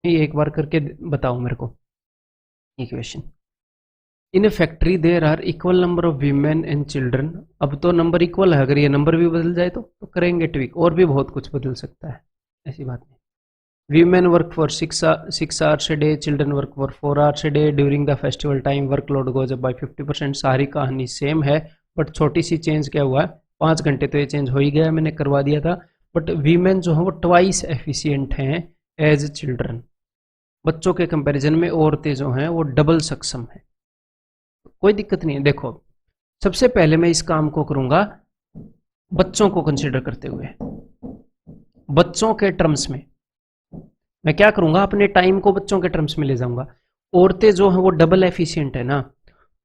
ये एक बार करके बताओ मेरे को ये question. In a factory there are equal number of women and children. अब तो नंबर इक्वल है, अगर ये नंबर भी बदल जाए तो करेंगे ट्विक, और भी बहुत कुछ बदल सकता है, ऐसी बात नहीं। Women work for 6 hours a day, children work for 4 hours a day during the festival time, workload goes up by 50%। सारी कहानी सेम है, बट छोटी सी चेंज क्या हुआ है, 5 घंटे तो ये चेंज हो ही गया, मैंने करवा दिया था। बट वीमेन जो है वो ट्वाइस एफिशिएंट हैं एज चिल्ड्रन। बच्चों के कंपैरिजन में औरतें जो हैं वो डबल सक्षम है। कोई दिक्कत नहीं है। देखो, सबसे पहले मैं इस काम को करूंगा बच्चों को कंसिडर करते हुए, बच्चों के टर्म्स में मैं क्या करूंगा, अपने टाइम को बच्चों के टर्म्स में ले जाऊंगा। औरतें जो हैं वो डबल एफिशिएंट है ना,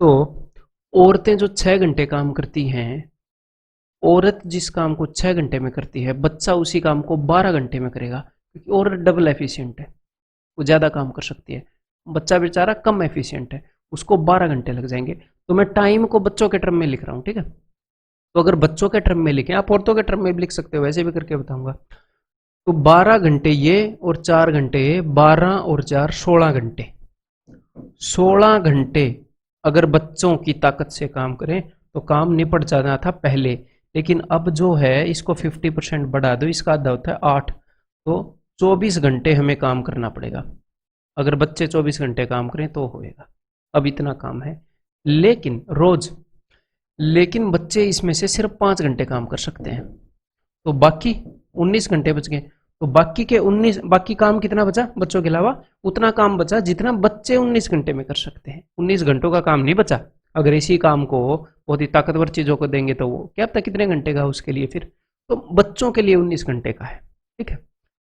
तो औरतें जो 6 घंटे काम करती हैं, औरत जिस काम को 6 घंटे में करती है, बच्चा उसी काम को 12 घंटे में करेगा, क्योंकि औरत डबल एफिशिएंट है, वो ज़्यादा काम कर सकती है। बच्चा बेचारा कम एफिशिएंट है, उसको 12 घंटे लग जाएंगे। तो मैं टाइम को बच्चों के टर्म में लिख रहा हूँ, ठीक है। तो अगर बच्चों के टर्म में लिखें, आप औरतों के टर्म में भी लिख सकते हो, वैसे भी करके बताऊंगा। तो 12 घंटे ये और 4 घंटे ये, 12 और 4 16 घंटे। 16 घंटे अगर बच्चों की ताकत से काम करें तो काम निपट जाना था पहले, लेकिन अब जो है इसको 50% बढ़ा दो, इसका आधा होता है 8, तो 24 घंटे हमें काम करना पड़ेगा। अगर बच्चे 24 घंटे काम करें तो होएगा, अब इतना काम है। लेकिन रोज, लेकिन बच्चे इसमें से सिर्फ 5 घंटे काम कर सकते हैं, तो बाकी 19 घंटे बच गए। तो बाकी के 19, बाकी काम कितना बचा बच्चों के अलावा, उतना काम बचा जितना बच्चे 19 घंटे में कर सकते हैं। 19 घंटों का काम नहीं बचा। अगर इसी काम को बहुत ही ताकतवर चीजों को देंगे तो वो क्या पता कितने घंटे का उसके लिए, फिर तो बच्चों के लिए 19 घंटे का है, ठीक है।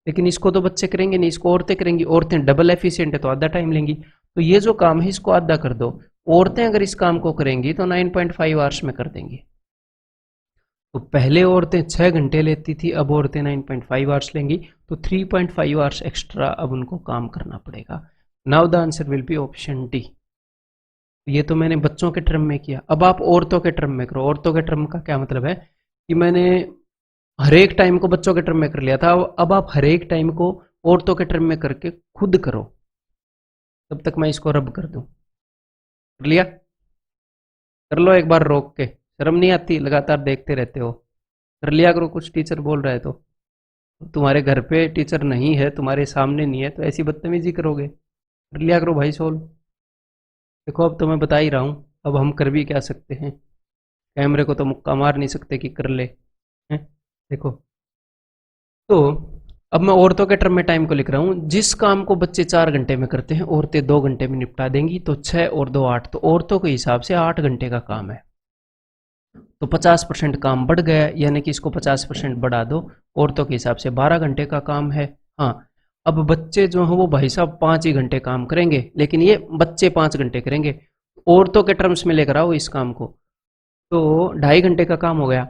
लेकिन इसको तो बच्चे करेंगे नहीं, इसको औरतें करेंगी। औरतें डबल एफिशिएंट है तो आधा टाइम लेंगी, तो ये जो काम है इसको आधा कर दो। औरतें अगर इस काम को करेंगी तो 9.5 आवर्स में कर देंगी। तो पहले औरतें 6 घंटे लेती थी, अब औरतें 9.5 आवर्स लेंगी, तो 3.5 आवर्स एक्स्ट्रा अब उनको काम करना पड़ेगा। Now the answer will be option D. ये तो मैंने बच्चों के टर्म में किया, अब आप औरतों के टर्म में करो। औरतों के टर्म का क्या मतलब है कि मैंने हर एक टाइम को बच्चों के टर्म में कर लिया था, अब आप हर एक टाइम को औरतों के टर्म में करके खुद करो। तब तक मैं इसको रब कर दूं। कर लिया? कर लो एक बार रोक के, शर्म नहीं आती, लगातार देखते रहते हो। कर लिया करो, कुछ टीचर बोल रहा है तो। तुम्हारे घर पे टीचर नहीं है, तुम्हारे सामने नहीं है, तो ऐसी बदतमीजी करोगे? कर लिया करो भाई सोल्व। देखो अब तो मैं बता ही रहा हूँ, अब हम कर भी क्या सकते हैं, कैमरे को तो मुक्का मार नहीं सकते कि कर ले हैं। देखो, तो अब मैं औरतों के टर्म में टाइम को लिख रहा हूँ। जिस काम को बच्चे 4 घंटे में करते हैं औरतें 2 घंटे में निपटा देंगी, तो 6 और 2 8, तो औरतों के हिसाब से 8 घंटे का काम है। तो 50% काम बढ़ गया, यानी कि इसको 50% बढ़ा दो, औरतों के हिसाब से 12 घंटे का काम है। हाँ, अब बच्चे जो हैं वो भाई साहब 5 ही घंटे काम करेंगे, लेकिन ये बच्चे 5 घंटे करेंगे। औरतों के टर्म्स में लेकर आओ इस काम को, तो 2.5 घंटे का काम हो गया।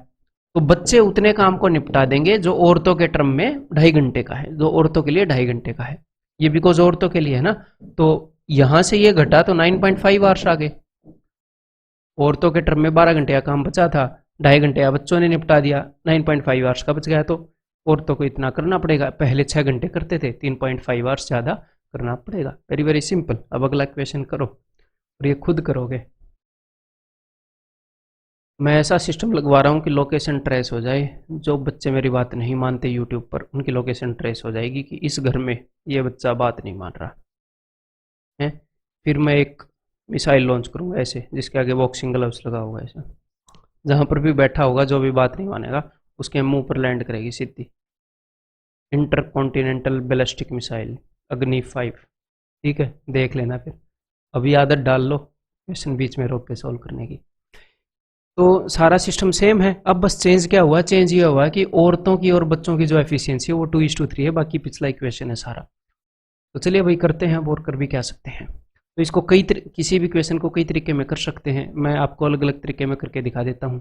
तो बच्चे उतने काम को निपटा देंगे जो औरतों के टर्म में 2.5 घंटे का है, जो औरतों के लिए 2.5 घंटे का है। ये बिकॉज औरतों के लिए है ना, तो यहां से ये घटा तो 9.5 आवर्स आ गए। औरतों के टर्म में 12 घंटे का काम बचा था, 2.5 घंटे का बच्चों ने निपटा दिया, 9.5 आवर्स का बच गया। तो औरतों को इतना करना पड़ेगा, पहले 6 घंटे करते थे, 3.5 आवर्स ज़्यादा करना पड़ेगा। Very very simple. अब अगला क्वेश्चन करो और ये खुद करोगे। मैं ऐसा सिस्टम लगवा रहा हूँ कि लोकेशन ट्रेस हो जाए। जो बच्चे मेरी बात नहीं मानते यूट्यूब पर, उनकी लोकेशन ट्रेस हो जाएगी कि इस घर में ये बच्चा बात नहीं मान रहा है। फिर मैं एक मिसाइल लॉन्च करूँगा ऐसे, जिसके आगे बॉक्सिंग ग्लव्स लगा होगा ऐसा, जहाँ पर भी बैठा होगा जो भी बात नहीं मानेगा उसके मुंह पर लैंड करेगी सीधी। इंटरकॉन्टिनेंटल बैलिस्टिक मिसाइल अग्नि 5, ठीक है, देख लेना। फिर अभी आदत डाल लो क्वेश्चन बीच में रोक के सॉल्व करने की। तो सारा सिस्टम सेम है, अब बस चेंज क्या हुआ, चेंज ये हुआ कि औरतों की और बच्चों की जो एफिशिएंसी है वो 2:3 है, बाकी पिछला इक्वेशन है सारा। तो चलिए भाई करते हैं, अब और कर भी क्या सकते हैं। तो इसको किसी भी क्वेश्चन को कई तरीके में कर सकते हैं, मैं आपको अलग अलग तरीके में करके दिखा देता हूँ।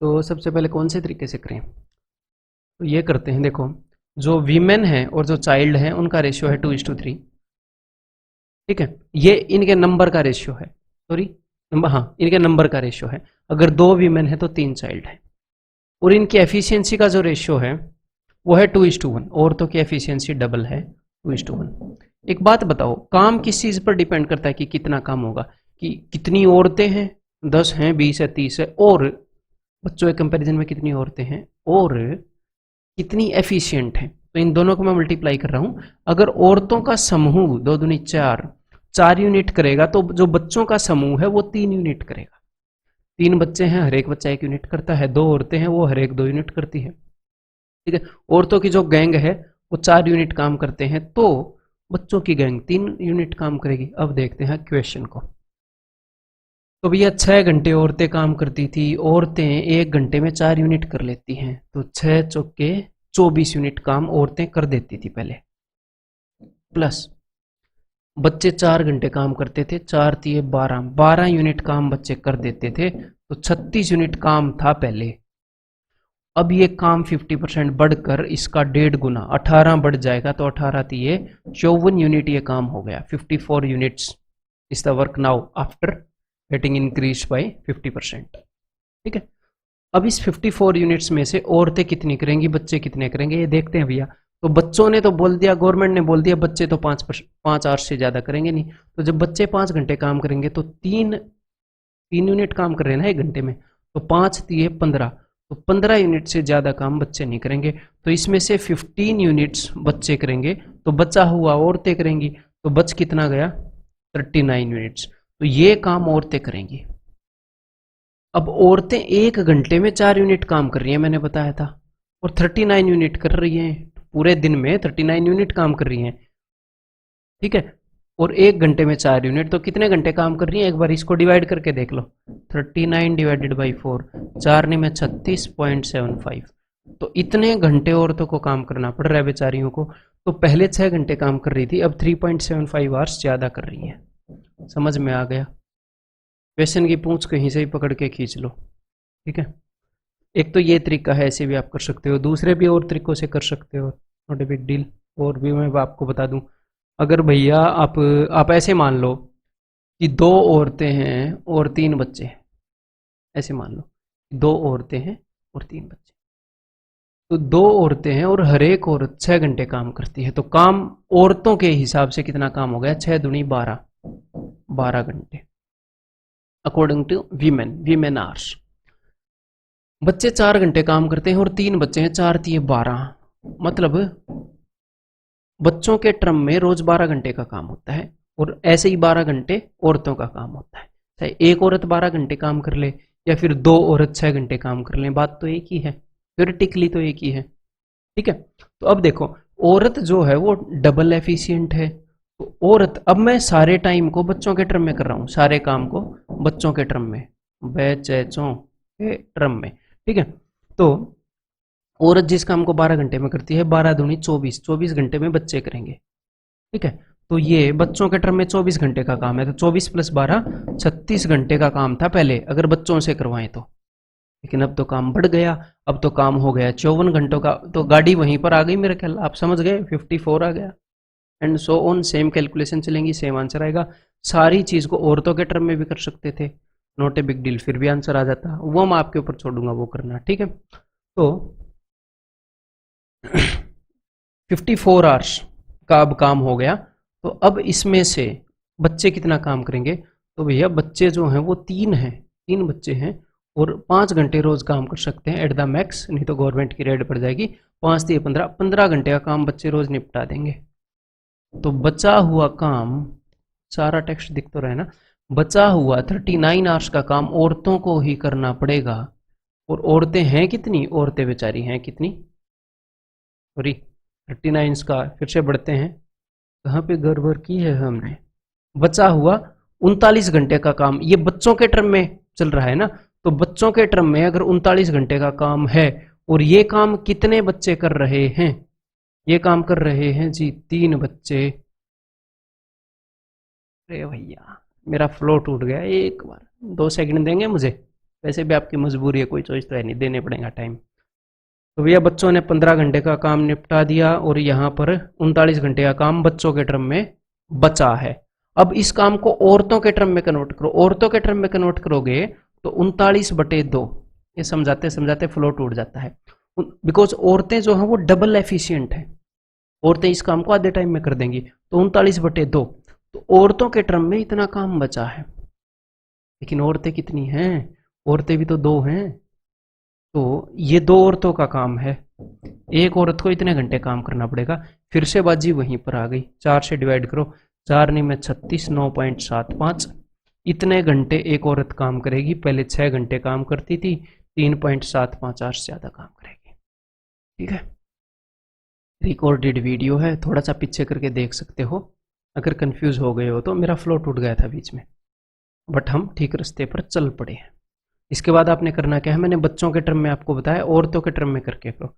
तो सबसे पहले कौन से तरीके से करें, तो ये करते हैं। देखो, जो वीमेन है और जो चाइल्ड है उनका रेशियो है 2:3, ठीक है। ये इनके नंबर का रेशियो है, सॉरी नंबर, हाँ इनके नंबर का रेशियो है। अगर 2 वीमेन है तो 3 चाइल्ड है। और इनकी एफिशिएंसी का जो रेशियो है वो है 2:1। औरतों की एफिशिएंसी डबल है, 2:1। एक बात बताओ, काम किस चीज पर डिपेंड करता है कि कितना काम होगा? कि कितनी औरतें हैं, 10 हैं, 20 है, 30 है, और बच्चों के कंपैरिजन में कितनी औरतें हैं, और कितनी एफिशिएंट हैं। तो इन दोनों को मैं मल्टीप्लाई कर रहा हूं। अगर औरतों का समूह 2 दूनी 4 यूनिट करेगा, तो जो बच्चों का समूह है वो 3 यूनिट करेगा। 3 बच्चे हैं, हर एक बच्चा 1 यूनिट करता है। 2 औरतें हैं, वो हर एक 2 यूनिट करती है। ठीक है, औरतों की जो गैंग है वो 4 यूनिट काम करते हैं, तो बच्चों की गैंग 3 यूनिट काम करेगी। अब देखते हैं क्वेश्चन को। तो भैया 6 घंटे औरतें काम करती थी, औरतें 1 घंटे में 4 यूनिट कर लेती हैं, तो 6 चौके 24 यूनिट काम औरतें कर देती थी पहले। प्लस बच्चे 4 घंटे काम करते थे, 4 तिये 12 यूनिट काम बच्चे कर देते थे, तो 36 यूनिट काम था पहले। अब ये काम 50% बढ़कर इसका 1.5 गुना 18 बढ़ जाएगा, तो 18 तिये 54 यूनिट ये काम हो गया। 54 units is the work now after getting increase by 50%। ठीक है, अब इस 54 यूनिट्स में से औरतें कितनी करेंगी, बच्चे कितने करेंगे, ये देखते हैं भैया। तो बच्चों ने तो बोल दिया, गवर्नमेंट ने बोल दिया बच्चे तो 5 आवर्स से ज़्यादा करेंगे नहीं। तो जब बच्चे 5 घंटे काम करेंगे, तो 3 यूनिट काम कर रहे हैं ना 1 घंटे में, तो 5 तिये 15, तो 15 यूनिट से ज़्यादा काम बच्चे नहीं करेंगे। तो इसमें से 15 यूनिट्स बच्चे करेंगे, तो बचा हुआ औरतें करेंगी, तो बच कितना गया, 39 यूनिट्स। तो ये काम औरतें करेंगी। अब औरतें 1 घंटे में 4 यूनिट काम कर रही हैं, मैंने बताया था, और 39 यूनिट कर रही हैं, पूरे दिन में 39 यूनिट काम कर रही हैं। ठीक है, और 1 घंटे में 4 यूनिट, तो कितने घंटे काम कर रही हैं, एक बार इसको डिवाइड करके देख लो। 39 डिवाइडेड बाई 4, 4 में 36.75, तो इतने घंटे औरतों को काम करना पड़ रहा है बेचारियों को। तो पहले 6 घंटे काम कर रही थी, अब 3.75 आवर्स ज़्यादा कर रही हैं। समझ में आ गया? क्वेश्चन की पूंछ कहीं से ही पकड़ के खींच लो। ठीक है, एक तो ये तरीका है, ऐसे भी आप कर सकते हो, दूसरे भी और तरीकों से कर सकते हो, नॉट ए बिग डील। और भी मैं आपको बता दूं, अगर भैया आप ऐसे मान लो कि 2 औरतें हैं और 3 बच्चे हैं, ऐसे मान लो 2 औरतें हैं और 3 बच्चे, तो 2 औरतें हैं और हर एक औरत 6 घंटे काम करती है, तो काम औरतों के हिसाब से कितना काम हो गया, 6 दूनी 12 घंटे अकॉर्डिंग टू वीमेन आवर्स। बच्चे 4 घंटे काम करते हैं और 3 बच्चे हैं, 4 तिये 12, मतलब बच्चों के टर्म में रोज 12 घंटे का काम होता है, और ऐसे ही 12 घंटे औरतों का काम होता है। चाहे एक औरत 12 घंटे काम कर ले या फिर 2 औरत 6 घंटे काम कर ले, बात तो एक ही है, थ्योरेटिकली तो एक ही है। ठीक है, तो अब देखो औरत जो है वो डबल एफिशिएंट है, तो औरत, अब मैं सारे टाइम को बच्चों के टर्म में कर रहा हूँ, सारे काम को बच्चों के टर्म में, बच्चों के टर्म में। ठीक है, तो औरत जिस काम को 12 घंटे में करती है, 12 दूनी 24, 24 घंटे में बच्चे करेंगे। ठीक है, तो ये बच्चों के टर्म में 24 घंटे का काम है, तो 24 + 12 36 घंटे का काम था पहले अगर बच्चों से करवाएं तो, लेकिन अब तो काम बढ़ गया, अब तो काम हो गया 54 घंटों का, तो गाड़ी वहीं पर आ गई मेरे ख्याल, आप समझ गए, 54 आ गया, and so on, same calculation चलेंगी, सेम आंसर आएगा। सारी चीज़ को औरतों के टर्म में भी कर सकते थे, नॉट ए बिग डील, फिर भी आंसर आ जाता, वो मैं आपके ऊपर छोड़ूंगा वो करना। ठीक है, तो 54 आवर्स का अब काम हो गया, तो अब इसमें से बच्चे कितना काम करेंगे, तो भैया बच्चे जो हैं वो 3 हैं, 3 बच्चे हैं और 5 घंटे रोज काम कर सकते हैं एट द मैक्स, नहीं तो गवर्नमेंट की रेड पड़ जाएगी। 5 तिये 15, 15 घंटे का काम बच्चे रोज निपटा देंगे। तो बचा हुआ काम, सारा टेक्स्ट दिख तो रहा है ना, बचा हुआ 39 आवर्स का काम औरतों को ही करना पड़ेगा। और औरतें हैं कितनी, औरतें बेचारी हैं कितनी, सॉरी 39 का फिर से बढ़ते हैं, कहाँ पे गड़बड़ की है हमने, बचा हुआ 39 घंटे का काम, ये बच्चों के टर्म में चल रहा है ना, तो बच्चों के टर्म में अगर 39 घंटे का काम है, और ये काम कितने बच्चे कर रहे हैं, ये काम कर रहे हैं जी 3 बच्चे। अरे भैया मेरा फ्लो टूट गया, एक बार 2 सेकंड देंगे मुझे, वैसे भी आपकी मजबूरी है, कोई चॉइस तो है नहीं, देने पड़ेगा टाइम। तो भैया बच्चों ने 15 घंटे का काम निपटा दिया, और यहाँ पर 39 घंटे का काम बच्चों के टर्म में बचा है। अब इस काम को औरतों के टर्म में कन्वर्ट करो, औरतों के टर्म में कन्वर्ट करोगे तो 39/2, ये समझाते समझाते फ्लो टूट जाता है, बिकॉज औरतें जो हैं वो डबल एफिशिएंट है, औरतें इस काम को आधे टाइम में कर देंगी, तो 39/2। तो औरतों के टर्म में इतना काम बचा है, लेकिन औरतें कितनी हैं? औरतें भी तो 2 हैं। तो ये 2 औरतों का काम है, एक औरत को इतने घंटे काम करना पड़ेगा। फिर से बाजी वहीं पर आ गई, 4 से डिवाइड करो, 4 नहीं में 36, 9.75 इतने घंटे एक औरत काम करेगी। पहले 6 घंटे काम करती थी, 3.75 आवर से ज़्यादा काम करेगी। ठीक है, रिकॉर्डेड वीडियो है, थोड़ा सा पीछे करके देख सकते हो। अगर कंफ्यूज हो गए हो तो, मेरा फ्लो टूट गया था बीच में, बट हम ठीक रास्ते पर चल पड़े हैं। इसके बाद आपने करना क्या है, मैंने बच्चों के टर्म में आपको बताया, औरतों के टर्म में करके करो।